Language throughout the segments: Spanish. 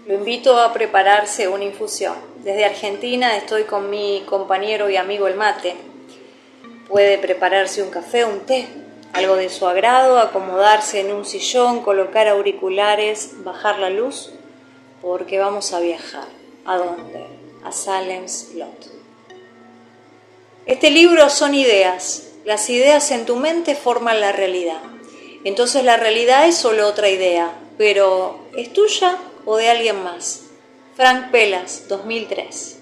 Lo invito a prepararse una infusión. Desde Argentina estoy con mi compañero y amigo el mate. Puede prepararse un café, un té, algo de su agrado, acomodarse en un sillón, colocar auriculares, bajar la luz, porque vamos a viajar. ¿A dónde? A Salem's Lot. Este libro son ideas. Las ideas en tu mente forman la realidad. Entonces la realidad es solo otra idea, pero ¿es tuya o de alguien más? Frank Pelas, 2003.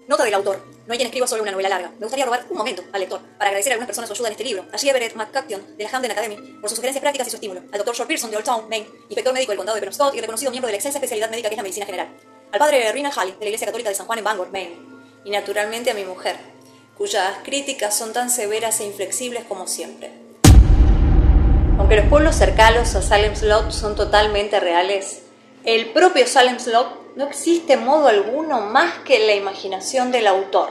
Nota del autor. No hay quien escriba solo una novela larga. Me gustaría robar un momento al lector para agradecer a algunas personas su ayuda en este libro. A G. Everett McCutcheon de la Hamden Academy por sus sugerencias prácticas y su estímulo. Al Dr. Short Pearson de Old Town, Maine, inspector médico del condado de Penobscot y reconocido miembro de la excelsa especialidad médica que es la medicina general. Al padre Rinald Halley de la Iglesia Católica de San Juan en Bangor, Maine. Y naturalmente a mi mujer, cuyas críticas son tan severas e inflexibles como siempre. Aunque los pueblos cercanos a Salem's Lot son totalmente reales, el propio Salem's Lot no existe en modo alguno más que en la imaginación del autor.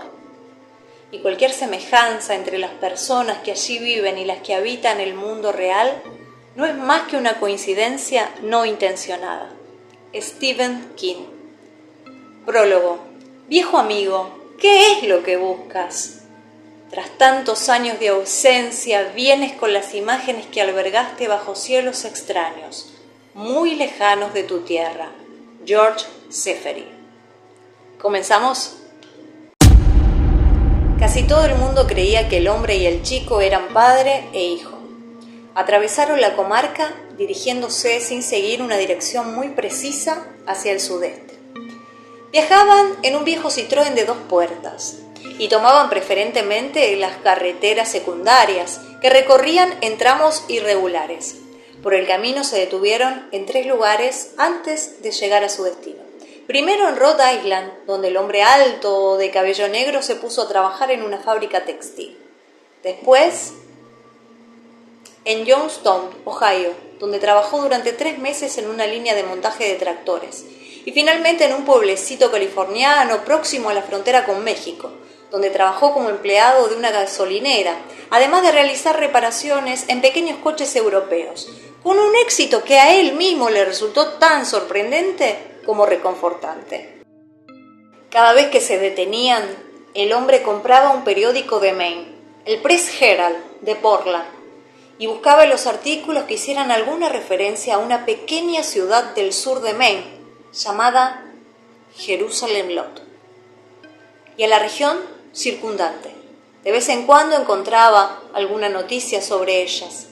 Y cualquier semejanza entre las personas que allí viven y las que habitan el mundo real no es más que una coincidencia no intencionada. Stephen King. Prólogo. Viejo amigo, ¿qué es lo que buscas? Tras tantos años de ausencia, vienes con las imágenes que albergaste bajo cielos extraños, muy lejanos de tu tierra. George Seferi. ¿Comenzamos? Casi todo el mundo creía que el hombre y el chico eran padre e hijo. Atravesaron la comarca dirigiéndose sin seguir una dirección muy precisa hacia el sudeste. Viajaban en un viejo Citroën de 2 puertas y tomaban preferentemente las carreteras secundarias que recorrían en tramos irregulares. Por el camino se detuvieron en 3 lugares antes de llegar a su destino. Primero en Rhode Island, donde el hombre alto de cabello negro se puso a trabajar en una fábrica textil. Después en Youngstown, Ohio, donde trabajó durante 3 meses en una línea de montaje de tractores. Y finalmente en un pueblecito californiano próximo a la frontera con México, donde trabajó como empleado de una gasolinera, además de realizar reparaciones en pequeños coches europeos, con un éxito que a él mismo le resultó tan sorprendente como reconfortante. Cada vez que se detenían, el hombre compraba un periódico de Maine, el Press Herald de Portland, y buscaba los artículos que hicieran alguna referencia a una pequeña ciudad del sur de Maine, llamada Jerusalem Lot, y a la región circundante. De vez en cuando encontraba alguna noticia sobre ellas.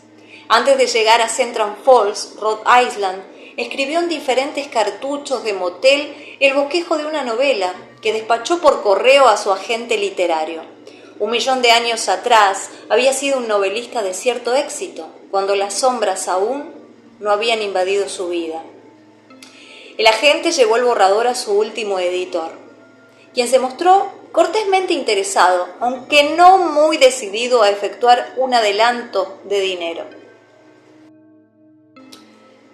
Antes de llegar a Central Falls, Rhode Island, escribió en diferentes cartuchos de motel el bosquejo de una novela que despachó por correo a su agente literario. 1.000.000 de años atrás había sido un novelista de cierto éxito, cuando las sombras aún no habían invadido su vida. El agente llevó el borrador a su último editor, quien se mostró cortésmente interesado, aunque no muy decidido a efectuar un adelanto de dinero.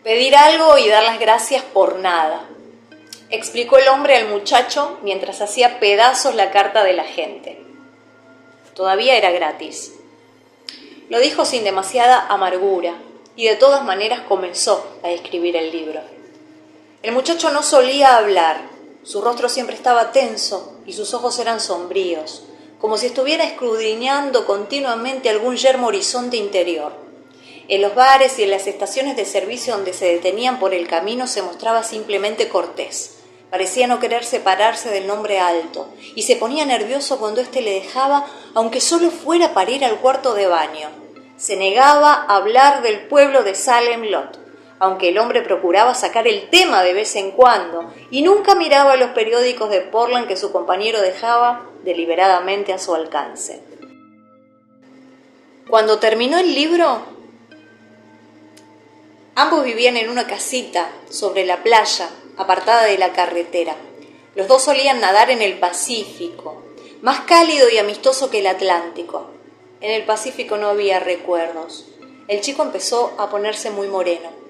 Pedir algo y dar las gracias por nada, explicó el hombre al muchacho mientras hacía pedazos la carta del agente. Todavía era gratis. Lo dijo sin demasiada amargura y de todas maneras comenzó a escribir el libro. El muchacho no solía hablar, su rostro siempre estaba tenso y sus ojos eran sombríos, como si estuviera escudriñando continuamente algún yermo horizonte interior. En los bares y en las estaciones de servicio donde se detenían por el camino se mostraba simplemente cortés. Parecía no querer separarse del hombre alto y se ponía nervioso cuando éste le dejaba, aunque solo fuera para ir al cuarto de baño. Se negaba a hablar del pueblo de Salem Lot, aunque el hombre procuraba sacar el tema de vez en cuando y nunca miraba los periódicos de Portland que su compañero dejaba deliberadamente a su alcance. Cuando terminó el libro, ambos vivían en una casita sobre la playa, apartada de la carretera. Los dos solían nadar en el Pacífico, más cálido y amistoso que el Atlántico. En el Pacífico no había recuerdos. El chico empezó a ponerse muy moreno.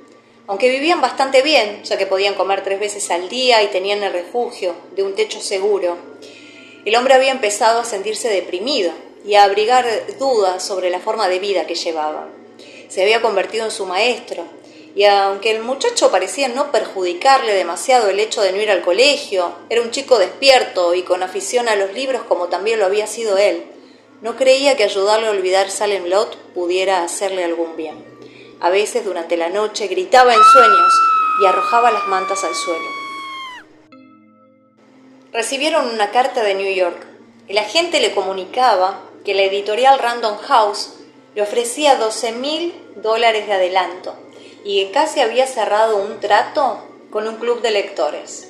Aunque vivían bastante bien, ya que podían comer 3 veces al día y tenían el refugio de un techo seguro, el hombre había empezado a sentirse deprimido y a abrigar dudas sobre la forma de vida que llevaba. Se había convertido en su maestro y aunque el muchacho parecía no perjudicarle demasiado el hecho de no ir al colegio, era un chico despierto y con afición a los libros como también lo había sido él, no creía que ayudarle a olvidar Salem Lot pudiera hacerle algún bien. A veces durante la noche gritaba en sueños y arrojaba las mantas al suelo. Recibieron una carta de New York. El agente le comunicaba que la editorial Random House le ofrecía $12,000 de adelanto y que casi había cerrado un trato con un club de lectores.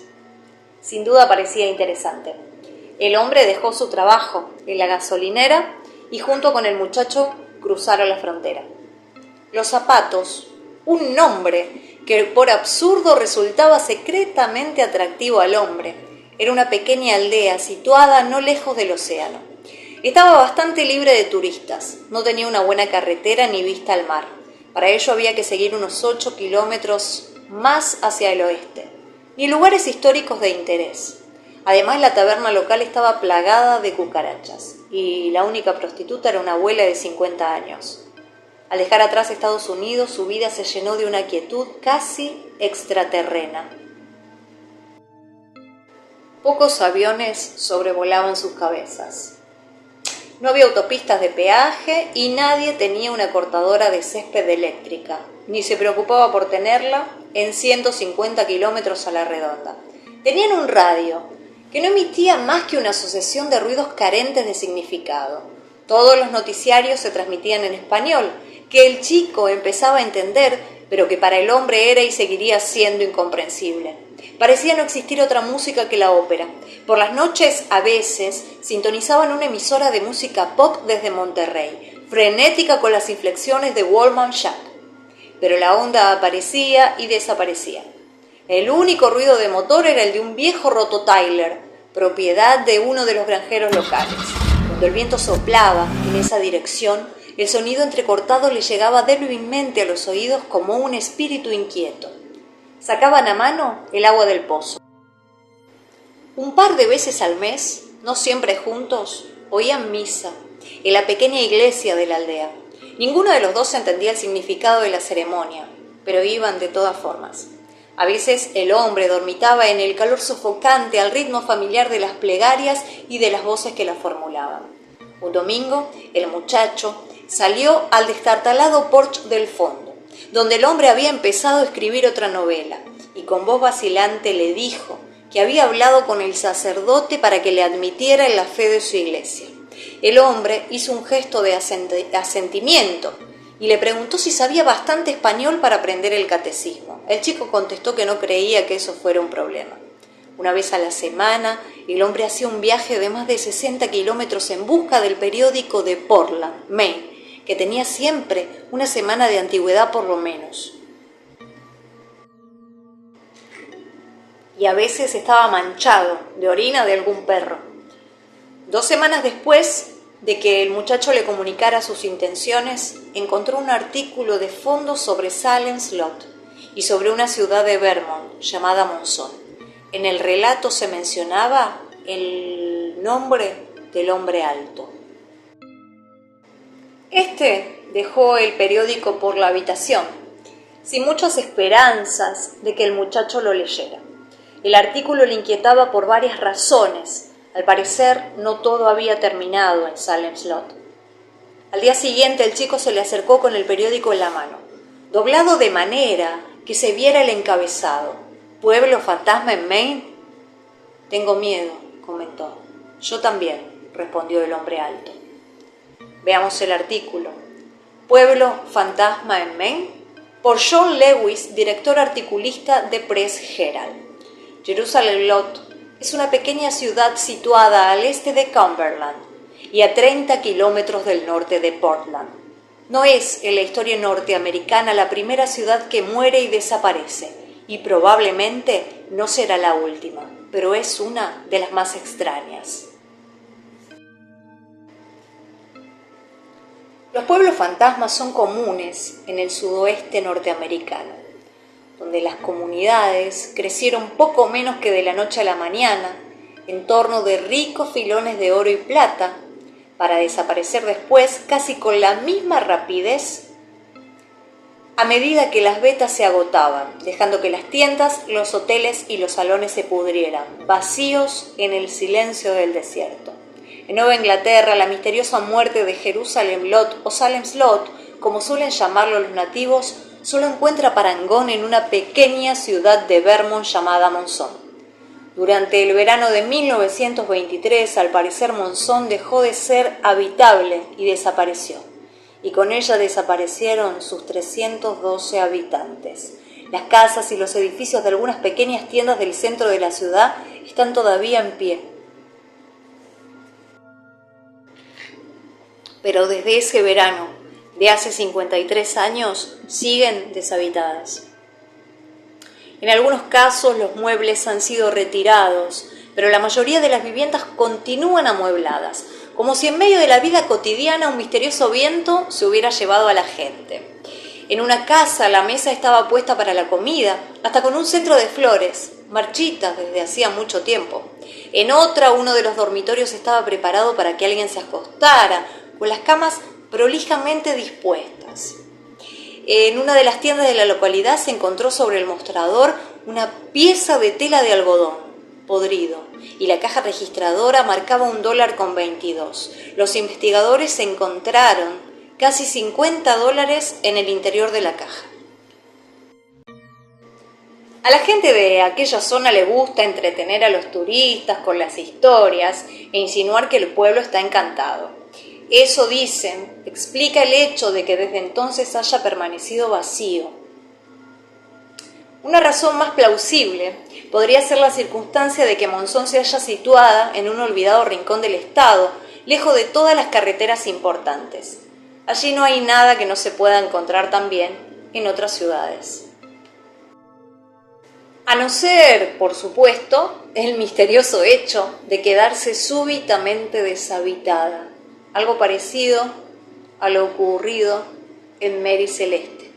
Sin duda parecía interesante. El hombre dejó su trabajo en la gasolinera y junto con el muchacho cruzaron la frontera. Los Zapatos, un nombre que por absurdo resultaba secretamente atractivo al hombre, era una pequeña aldea situada no lejos del océano. Estaba bastante libre de turistas, no tenía una buena carretera ni vista al mar. Para ello había que seguir unos 8 kilómetros más hacia el oeste, ni lugares históricos de interés. Además, la taberna local estaba plagada de cucarachas y la única prostituta era una abuela de 50 años. Al dejar atrás Estados Unidos, su vida se llenó de una quietud casi extraterrena. Pocos aviones sobrevolaban sus cabezas. No había autopistas de peaje y nadie tenía una cortadora de césped eléctrica, ni se preocupaba por tenerla en 150 kilómetros a la redonda. Tenían un radio que no emitía más que una sucesión de ruidos carentes de significado. Todos los noticiarios se transmitían en español, que el chico empezaba a entender, pero que para el hombre era y seguiría siendo incomprensible. Parecía no existir otra música que la ópera. Por las noches, a veces, sintonizaban una emisora de música pop desde Monterrey, frenética con las inflexiones de Walman Jack. Pero la onda aparecía y desaparecía. El único ruido de motor era el de un viejo rototiler, propiedad de uno de los granjeros locales. Cuando el viento soplaba en esa dirección, el sonido entrecortado le llegaba débilmente a los oídos como un espíritu inquieto. Sacaban a mano el agua del pozo. Un par de veces al mes, no siempre juntos, oían misa en la pequeña iglesia de la aldea. Ninguno de los dos entendía el significado de la ceremonia, pero iban de todas formas. A veces el hombre dormitaba en el calor sofocante al ritmo familiar de las plegarias y de las voces que las formulaban. Un domingo, el muchacho salió al destartalado porche del fondo, donde el hombre había empezado a escribir otra novela, y con voz vacilante le dijo que había hablado con el sacerdote para que le admitiera en la fe de su iglesia. El hombre hizo un gesto de asentimiento y le preguntó si sabía bastante español para aprender el catecismo. El chico contestó que no creía que eso fuera un problema. Una vez a la semana, el hombre hacía un viaje de más de 60 kilómetros en busca del periódico de Portland, Maine, que tenía siempre una semana de antigüedad por lo menos. Y a veces estaba manchado de orina de algún perro. 2 semanas después de que el muchacho le comunicara sus intenciones, encontró un artículo de fondo sobre Salem Lot y sobre una ciudad de Vermont llamada Monzón. En el relato se mencionaba el nombre del hombre alto. Este dejó el periódico por la habitación, sin muchas esperanzas de que el muchacho lo leyera. El artículo le inquietaba por varias razones. Al parecer, no todo había terminado en Salem Lot. Al día siguiente, el chico se le acercó con el periódico en la mano, doblado de manera que se viera el encabezado. ¿Pueblo fantasma en Maine? Tengo miedo, comentó. Yo también, respondió el hombre alto. Veamos el artículo. ¿Pueblo fantasma en Maine? Por John Lewis, director articulista de Press Herald. Jerusalem Lot es una pequeña ciudad situada al este de Cumberland y a 30 kilómetros del norte de Portland. No es en la historia norteamericana la primera ciudad que muere y desaparece, y probablemente no será la última, pero es una de las más extrañas. Los pueblos fantasmas son comunes en el sudoeste norteamericano, donde las comunidades crecieron poco menos que de la noche a la mañana en torno de ricos filones de oro y plata, para desaparecer después casi con la misma rapidez a medida que las vetas se agotaban, dejando que las tiendas, los hoteles y los salones se pudrieran, vacíos en el silencio del desierto. En Nueva Inglaterra, la misteriosa muerte de Jerusalem Lot o Salem's Lot, como suelen llamarlo los nativos, solo encuentra parangón en una pequeña ciudad de Vermont llamada Monzón. Durante el verano de 1923, al parecer Monzón dejó de ser habitable y desapareció. Y con ella desaparecieron sus 312 habitantes. Las casas y los edificios de algunas pequeñas tiendas del centro de la ciudad están todavía en pie. Pero desde ese verano de hace 53 años siguen deshabitadas. En algunos casos los muebles han sido retirados, pero la mayoría de las viviendas continúan amuebladas, como si en medio de la vida cotidiana un misterioso viento se hubiera llevado a la gente. En una casa la mesa estaba puesta para la comida, hasta con un centro de flores, marchitas desde hacía mucho tiempo. En otra, uno de los dormitorios estaba preparado para que alguien se acostara, con las camas prolijamente dispuestas. En una de las tiendas de la localidad se encontró sobre el mostrador una pieza de tela de algodón podrido y la caja registradora marcaba $1.22. Los investigadores encontraron casi $50 en el interior de la caja. A la gente de aquella zona le gusta entretener a los turistas con las historias e insinuar que el pueblo está encantado. Eso, dicen, explica el hecho de que desde entonces haya permanecido vacío. Una razón más plausible podría ser la circunstancia de que Monzón se halla situada en un olvidado rincón del estado, lejos de todas las carreteras importantes. Allí no hay nada que no se pueda encontrar también en otras ciudades. A no ser, por supuesto, el misterioso hecho de quedarse súbitamente deshabitada, algo parecido a lo ocurrido en Mary Celeste.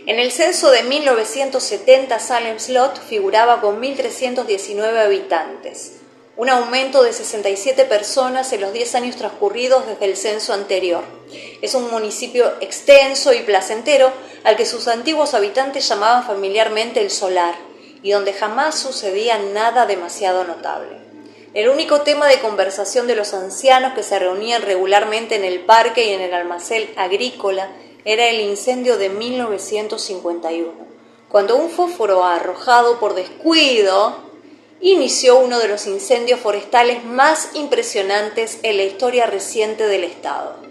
En el censo de 1970, Salem's Lot figuraba con 1.319 habitantes, un aumento de 67 personas en los 10 años transcurridos desde el censo anterior. Es un municipio extenso y placentero al que sus antiguos habitantes llamaban familiarmente el Solar, y donde jamás sucedía nada demasiado notable. El único tema de conversación de los ancianos que se reunían regularmente en el parque y en el almacén agrícola era el incendio de 1951, cuando un fósforo arrojado por descuido inició uno de los incendios forestales más impresionantes en la historia reciente del estado.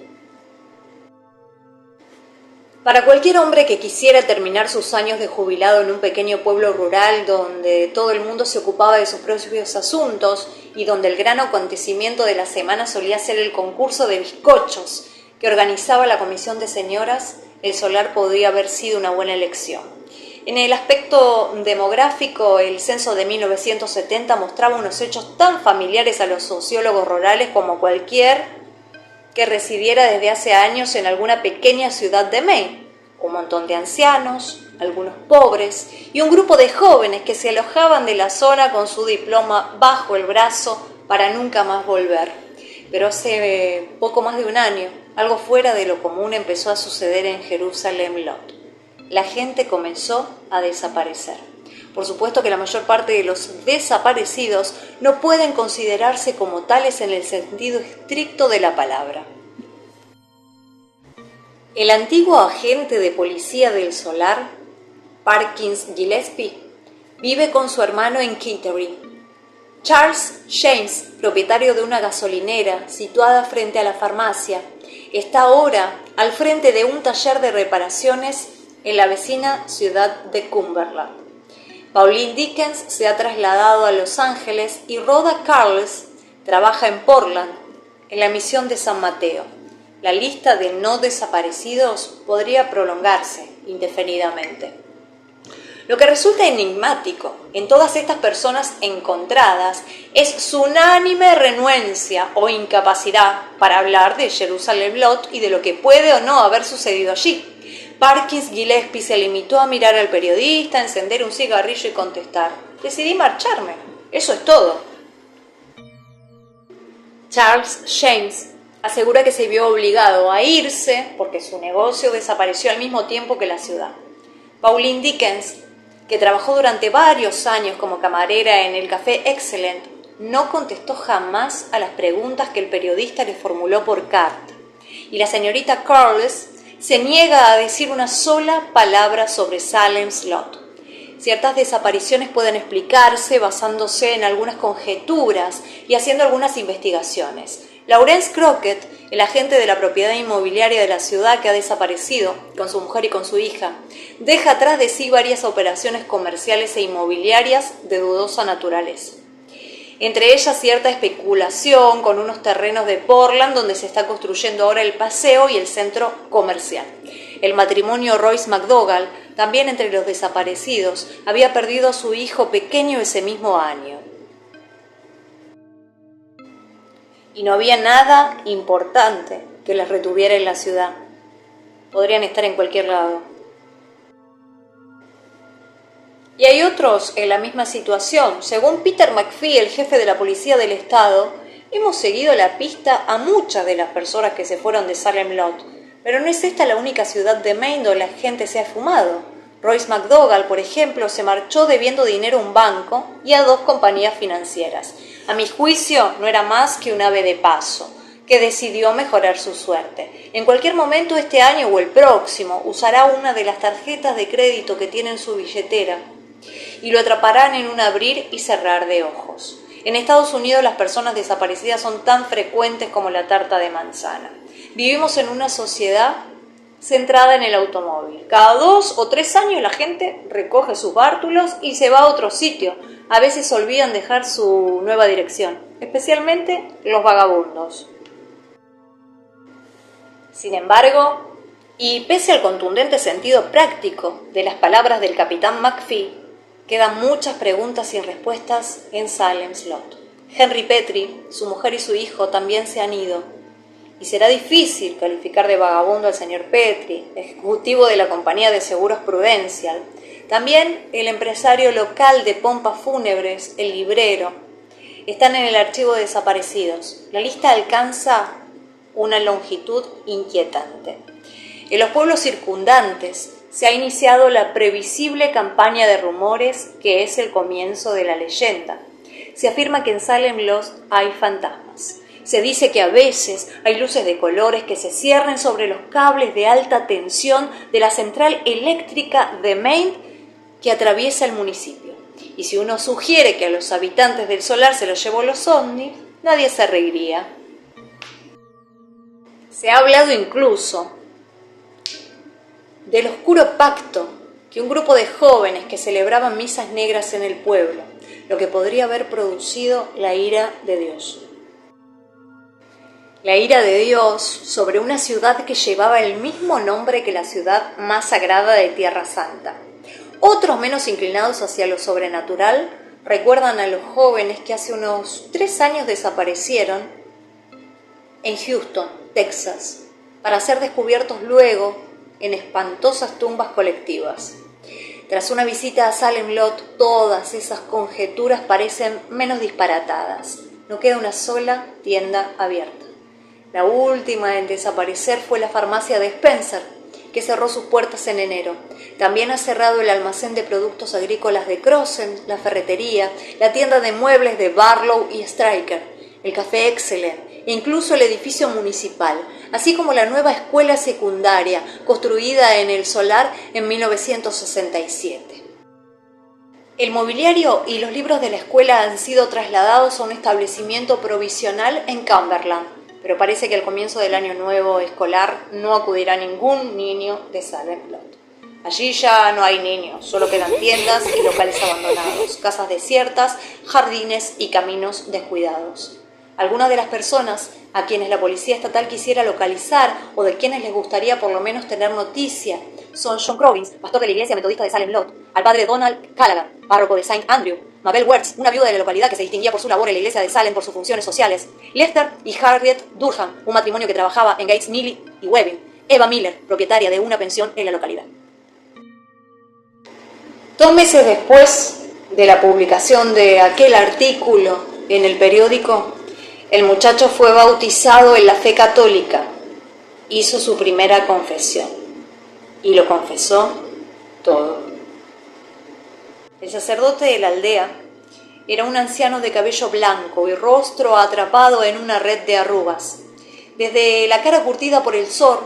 Para cualquier hombre que quisiera terminar sus años de jubilado en un pequeño pueblo rural donde todo el mundo se ocupaba de sus propios asuntos y donde el gran acontecimiento de la semana solía ser el concurso de bizcochos que organizaba la comisión de señoras, el Solar podría haber sido una buena elección. En el aspecto demográfico, el censo de 1970 mostraba unos hechos tan familiares a los sociólogos rurales como cualquier que residiera desde hace años en alguna pequeña ciudad de Maine. Un montón de ancianos, algunos pobres y un grupo de jóvenes que se alojaban de la zona con su diploma bajo el brazo para nunca más volver. Pero hace poco más de un año, algo fuera de lo común empezó a suceder en Jerusalem Lot. La gente comenzó a desaparecer. Por supuesto que la mayor parte de los desaparecidos no pueden considerarse como tales en el sentido estricto de la palabra. El antiguo agente de policía del Solar, Parkins Gillespie, vive con su hermano en Kettering. Charles James, propietario de una gasolinera situada frente a la farmacia, está ahora al frente de un taller de reparaciones en la vecina ciudad de Cumberland. Pauline Dickens se ha trasladado a Los Ángeles y Rhoda Carles trabaja en Portland, en la misión de San Mateo. La lista de no desaparecidos podría prolongarse indefinidamente. Lo que resulta enigmático en todas estas personas encontradas es su unánime renuencia o incapacidad para hablar de Jerusalem Lot y de lo que puede o no haber sucedido allí. Parkins Gillespie se limitó a mirar al periodista, encender un cigarrillo y contestar: decidí marcharme, eso es todo. Charles James, asegura que se vio obligado a irse porque su negocio desapareció al mismo tiempo que la ciudad. Pauline Dickens, que trabajó durante varios años como camarera en el Café Excellent, no contestó jamás a las preguntas que el periodista le formuló por carta. Y la señorita Carles se niega a decir una sola palabra sobre Salem Slot. Ciertas desapariciones pueden explicarse basándose en algunas conjeturas y haciendo algunas investigaciones. Lawrence Crockett, el agente de la propiedad inmobiliaria de la ciudad que ha desaparecido con su mujer y con su hija, deja atrás de sí varias operaciones comerciales e inmobiliarias de dudosa naturaleza. Entre ellas cierta especulación con unos terrenos de Portland donde se está construyendo ahora el paseo y el centro comercial. El matrimonio Royce McDougall, también entre los desaparecidos, había perdido a su hijo pequeño ese mismo año. Y no había nada importante que les retuviera en la ciudad. Podrían estar en cualquier lado. Y hay otros en la misma situación. Según Peter McPhee, el jefe de la policía del estado, hemos seguido la pista a muchas de las personas que se fueron de Salem Lot, pero no es esta la única ciudad de Maine donde la gente se ha esfumado. Royce McDougall, por ejemplo, se marchó debiendo dinero a un banco y a 2 compañías financieras. A mi juicio, no era más que un ave de paso, que decidió mejorar su suerte. En cualquier momento este año o el próximo usará una de las tarjetas de crédito que tiene en su billetera y lo atraparán en un abrir y cerrar de ojos. En Estados Unidos las personas desaparecidas son tan frecuentes como la tarta de manzana. Vivimos en una sociedad centrada en el automóvil. Cada 2 o 3 años la gente recoge sus bártulos y se va a otro sitio. A veces olvidan dejar su nueva dirección, especialmente los vagabundos. Sin embargo, y pese al contundente sentido práctico de las palabras del capitán McPhee, quedan muchas preguntas sin respuestas en Salem Slot. Henry Petrie, su mujer y su hijo también se han ido, y será difícil calificar de vagabundo al señor Petrie, ejecutivo de la compañía de seguros Prudential. También el empresario local de pompas fúnebres, el librero, están en el archivo de desaparecidos. La lista alcanza una longitud inquietante. En los pueblos circundantes se ha iniciado la previsible campaña de rumores que es el comienzo de la leyenda. Se afirma que en Salem Lost hay fantasmas. Se dice que a veces hay luces de colores que se ciernen sobre los cables de alta tensión de la central eléctrica de Maine que atraviesa el municipio. Y si uno sugiere que a los habitantes del solar se los llevó los ovnis, nadie se reiría. Se ha hablado incluso del oscuro pacto que un grupo de jóvenes que celebraban misas negras en el pueblo, lo que podría haber producido la ira de Dios. La ira de Dios sobre una ciudad que llevaba el mismo nombre que la ciudad más sagrada de Tierra Santa. Otros menos inclinados hacia lo sobrenatural recuerdan a los jóvenes que hace unos 3 años desaparecieron en Houston, Texas, para ser descubiertos luego en espantosas tumbas colectivas. Tras una visita a Salem Lot, todas esas conjeturas parecen menos disparatadas. No queda una sola tienda abierta. La última en desaparecer fue la farmacia de Spencer, que cerró sus puertas en enero. También ha cerrado el almacén de productos agrícolas de Crossen, la ferretería, la tienda de muebles de Barlow y Stryker, el Café Excellent e incluso el edificio municipal, así como la nueva escuela secundaria construida en el solar en 1967. El mobiliario y los libros de la escuela han sido trasladados a un establecimiento provisional en Cumberland, pero parece que al comienzo del año nuevo escolar no acudirá ningún niño de Salem Lot. Allí ya no hay niños, solo quedan tiendas y locales abandonados, casas desiertas, jardines y caminos descuidados. Algunas de las personas a quienes la policía estatal quisiera localizar o de quienes les gustaría por lo menos tener noticia son John Crobbins, pastor de la iglesia metodista de Salem Lot, al padre Donald Callaghan, párroco de St. Andrew, Mabel Wertz, una viuda de la localidad que se distinguía por su labor en la iglesia de Salem por sus funciones sociales, Lester y Harriet Durham, un matrimonio que trabajaba en Gates Neely y Webbing, Eva Miller, propietaria de una pensión en la localidad. 2 meses después de la publicación de aquel artículo en el periódico, El muchacho fue bautizado en la fe católica, hizo su primera confesión y lo confesó todo. El sacerdote de la aldea era un anciano de cabello blanco y rostro atrapado en una red de arrugas. Desde la cara curtida por el sol,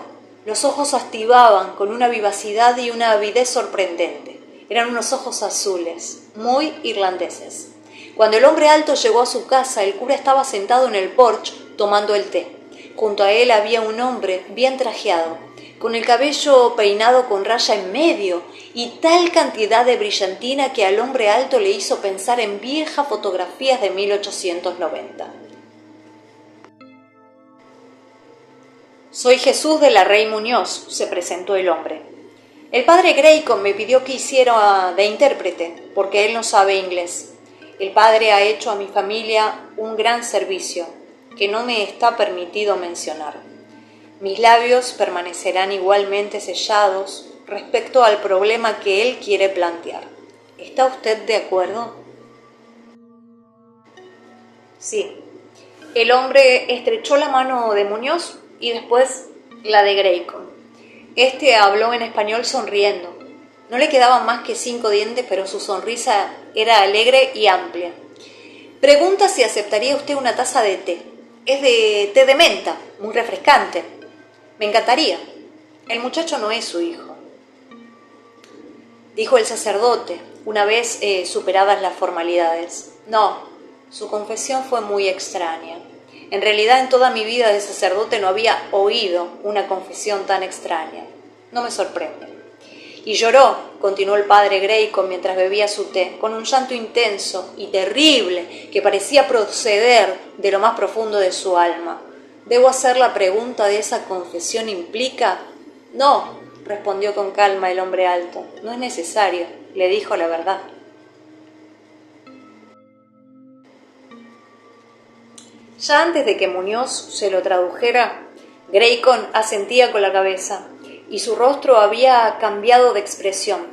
los ojos activaban con una vivacidad y una avidez sorprendente. Eran unos ojos azules, muy irlandeses. Cuando el hombre alto llegó a su casa, el cura estaba sentado en el porche tomando el té. Junto a él había un hombre bien trajeado, con el cabello peinado con raya en medio y tal cantidad de brillantina que al hombre alto le hizo pensar en viejas fotografías de 1890. «Soy Jesús de la Rey Muñoz», se presentó el hombre. «El padre Graycon me pidió que hiciera de intérprete, porque él no sabe inglés. El padre ha hecho a mi familia un gran servicio, que no me está permitido mencionar. Mis labios permanecerán igualmente sellados respecto al problema que él quiere plantear. ¿Está usted de acuerdo?» «Sí». El hombre estrechó la mano de Muñoz y después la de Graycon. Este habló en español sonriendo. No le quedaban más que 5 dientes, pero su sonrisa era alegre y amplia. «Pregunta si aceptaría usted una taza de té. Es de té de menta, muy refrescante». «Me encantaría. El muchacho no es su hijo», dijo el sacerdote, una vez superadas las formalidades. «No, su confesión fue muy extraña. En realidad, en toda mi vida de sacerdote no había oído una confesión tan extraña. No me sorprende». «Y lloró», continuó el padre Graycon mientras bebía su té, con un llanto intenso y terrible que parecía proceder de lo más profundo de su alma. «¿Debo hacer la pregunta de esa confesión implica?» «No», respondió con calma el hombre alto. «No es necesario, le dijo la verdad». Ya antes de que Muñoz se lo tradujera, Graycon asentía con la cabeza y su rostro había cambiado de expresión.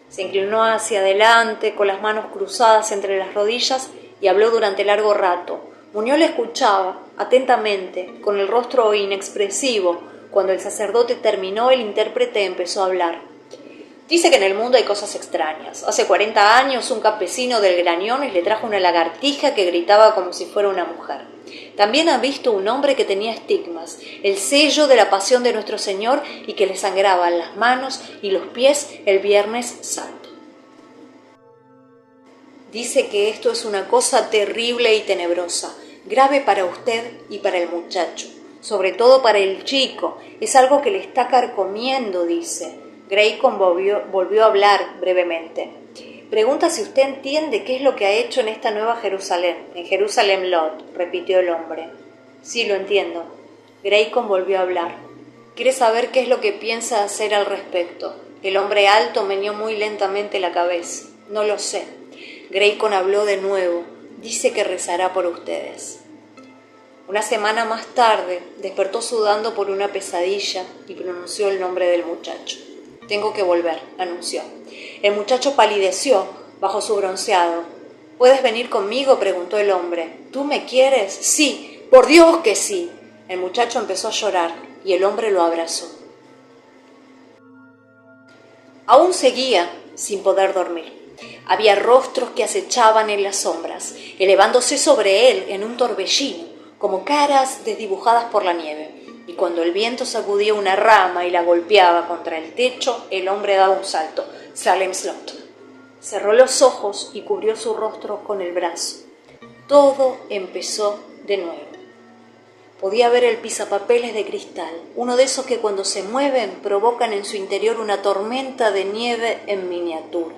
Se inclinó hacia adelante con las manos cruzadas entre las rodillas y habló durante largo rato. Muñoz le escuchaba atentamente, con el rostro inexpresivo. Cuando el sacerdote terminó, el intérprete empezó a hablar. «Dice que en el mundo hay cosas extrañas. Hace 40 años un campesino del Grañones le trajo una lagartija que gritaba como si fuera una mujer. También ha visto un hombre que tenía estigmas, el sello de la pasión de nuestro Señor, y que le sangraban las manos y los pies el Viernes Santo. Dice que esto es una cosa terrible y tenebrosa, grave para usted y para el muchacho, sobre todo para el chico. Es algo que le está carcomiendo», dice. Graycon volvió a hablar brevemente. «Pregunta si usted entiende qué es lo que ha hecho en esta nueva Jerusalén, en Jerusalén Lot», repitió el hombre. «Sí, lo entiendo». Graycon volvió a hablar. «¿Quiere saber qué es lo que piensa hacer al respecto?» El hombre alto meneó muy lentamente la cabeza. «No lo sé». Graycon habló de nuevo. «Dice que rezará por ustedes». Una semana más tarde despertó sudando por una pesadilla y pronunció el nombre del muchacho. «Tengo que volver», anunció. El muchacho palideció bajo su bronceado. «¿Puedes venir conmigo?», preguntó el hombre. «¿Tú me quieres?». «Sí, por Dios que sí». El muchacho empezó a llorar y el hombre lo abrazó. Aún seguía sin poder dormir. Había rostros que acechaban en las sombras, elevándose sobre él en un torbellino, como caras desdibujadas por la nieve. Y cuando el viento sacudía una rama y la golpeaba contra el techo, el hombre daba un salto. Salem Slot. Cerró los ojos y cubrió su rostro con el brazo. Todo empezó de nuevo. Podía ver el pisapapeles de cristal, uno de esos que cuando se mueven provocan en su interior una tormenta de nieve en miniatura.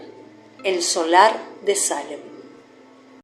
El solar de Salem.